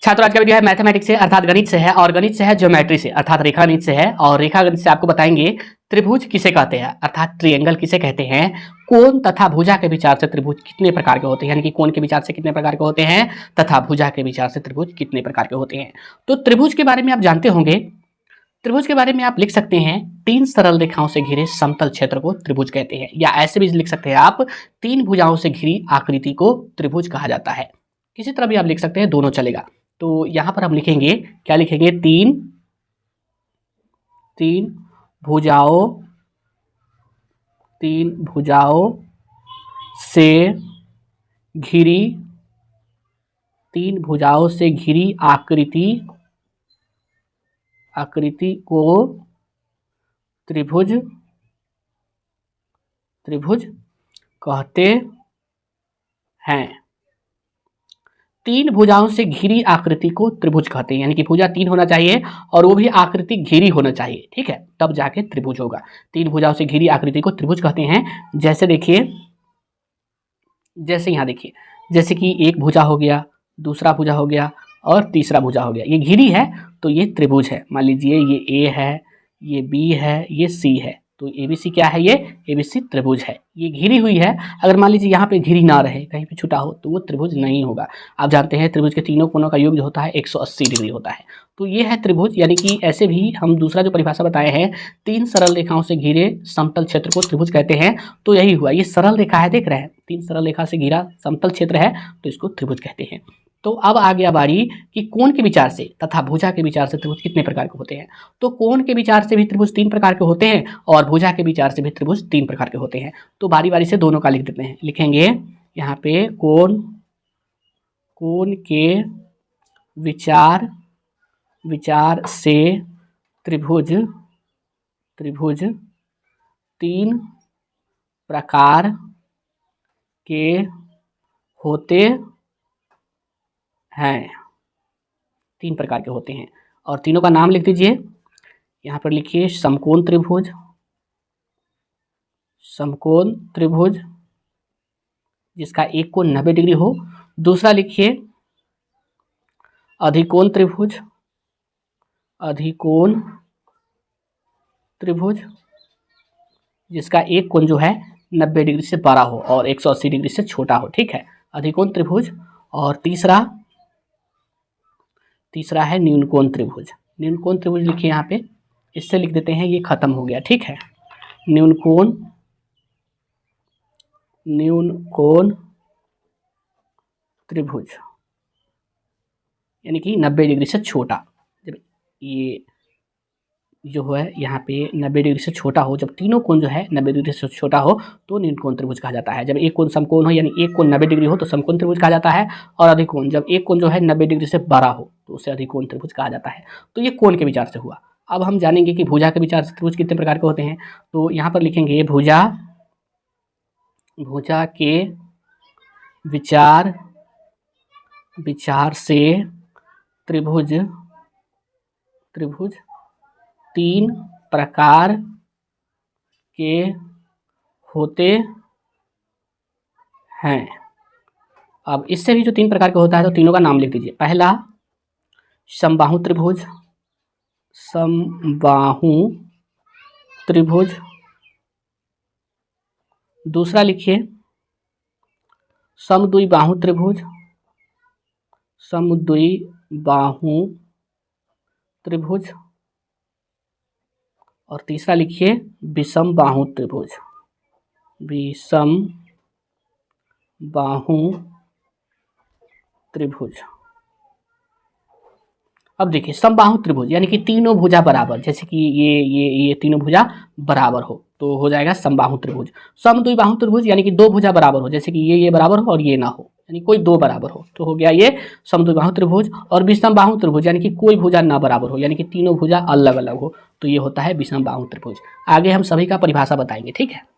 छात्रों आज का वीडियो है मैथमेटिक्स से अर्थात गणित से है और गणित से है ज्योमेट्री से अर्थात रेखागणित से है और रेखागणित से आपको बताएंगे त्रिभुज किसे कहते हैं अर्थात ट्रायंगल किसे कहते हैं, कोण तथा भुजा के विचार से त्रिभुज कितने प्रकार के होते हैं, यानी कि कोण के विचार से कितने प्रकार के होते हैं तथा भुजा के विचार से त्रिभुज कितने प्रकार के होते हैं। तो त्रिभुज के बारे में आप जानते होंगे। त्रिभुज के बारे में आप लिख सकते हैं तीन सरल रेखाओं से घिरे समतल क्षेत्र को त्रिभुज कहते हैं, या ऐसे भी लिख सकते हैं आप तीन भुजाओं से घिरी आकृति को त्रिभुज कहा जाता है। किसी तरह भी आप लिख सकते हैं, दोनों चलेगा। तो यहां पर हम लिखेंगे, क्या लिखेंगे, तीन भुजाओं से घिरी आकृति को त्रिभुज कहते हैं। तीन भुजाओं से घिरी आकृति को त्रिभुज कहते हैं, यानी कि भुजा तीन होना चाहिए और वो भी आकृति घिरी होना चाहिए, ठीक है, तब जाके त्रिभुज होगा। तीन भुजाओं से घिरी आकृति को त्रिभुज कहते हैं। जैसे देखिए, जैसे यहाँ देखिए, जैसे कि एक भुजा हो गया, दूसरा भुजा हो गया और तीसरा भुजा हो गया, ये घिरी है तो ये त्रिभुज है। मान लीजिए ये ए है, ये बी है, ये सी है, तो ABC क्या है, ये ABC त्रिभुज है, ये घिरी हुई है। अगर मान लीजिए यहाँ पे घिरी ना रहे, कहीं पे छुटा हो, तो वो त्रिभुज नहीं होगा। आप जानते हैं त्रिभुज के तीनों कोणों का योग जो होता है 180 डिग्री होता है, तो ये है त्रिभुज। यानी कि ऐसे भी हम दूसरा जो परिभाषा बताए हैं, तीन सरल रेखाओं से घिरे समतल क्षेत्र को त्रिभुज कहते हैं। तो यही हुआ, ये सरल रेखा है, देख रहे हैं, तीन सरल रेखा से घिरा समतल क्षेत्र है, तो इसको त्रिभुज कहते हैं। तो अब आ गया बारी कि कोण के विचार से तथा भुजा के विचार से त्रिभुज कितने प्रकार के होते हैं। तो कोण के विचार से भी त्रिभुज तीन प्रकार के होते हैं और भुजा के विचार से भी त्रिभुज तीन प्रकार के होते हैं। तो बारी बारी से दोनों का लिख देते हैं। लिखेंगे यहाँ पे कोण के विचार से त्रिभुज तीन प्रकार के होते हैं, तीन प्रकार के होते हैं और तीनों का नाम लिख दीजिए। यहाँ पर लिखिए समकोण त्रिभुज जिसका एक कोण 90 डिग्री हो। दूसरा लिखिए अधिकोण त्रिभुज जिसका एक कोण जो है 90 डिग्री से बड़ा हो और 180 डिग्री से छोटा हो, ठीक है, अधिकोण त्रिभुज। और तीसरा है न्यूनकोण त्रिभुज। न्यूनकोण त्रिभुज लिखिए यहाँ पे, इससे लिख देते हैं, ये खत्म हो गया, ठीक है। न्यूनकोण त्रिभुज यानी कि 90 डिग्री से छोटा, जब ये जो है यहाँ पे 90 डिग्री से छोटा हो, जब तीनों कोण जो है 90 डिग्री से छोटा हो तो न्यूनकोण त्रिभुज कहा जाता है। जब एक कोण समकोण हो, यानी एक कोण 90 डिग्री हो तो समकोण त्रिभुज कहा जाता है, और अधिकोण जब एक कोण जो है 90 डिग्री से बड़ा हो तो उसे अधिकोण त्रिभुज कहा जाता है। तो ये कोण के विचार से हुआ। अब हम जानेंगे कि भुजा के विचार से त्रिभुज कितने प्रकार के होते हैं। तो यहाँ पर लिखेंगे भुजा के विचार से त्रिभुज तीन प्रकार के होते हैं। अब इससे भी जो तीन प्रकार के होता है तो तीनों का नाम लिख दीजिए। पहला समबाहु त्रिभुज, दूसरा लिखिए समद्विबाहु त्रिभुज, और तीसरा लिखिए विषमबाहु त्रिभुज। अब देखिए समबाहु त्रिभुज यानी कि तीनों भुजा बराबर, जैसे कि ये तीनों भुजा बराबर हो तो हो जाएगा समबाहु त्रिभुज। समद्विबाहु त्रिभुज यानी कि दो भुजा बराबर हो, जैसे कि ये बराबर हो और ये ना हो, यानी कोई दो बराबर हो, तो हो गया ये समद्विबाहु त्रिभुज। और विषमबाहु त्रिभुज यानी कि कोई भुजा ना बराबर हो, यानी कि तीनों भुजा अलग अलग हो, तो ये होता है विषमबाहु त्रिभुज। आगे हम सभी का परिभाषा बताएंगे, ठीक है।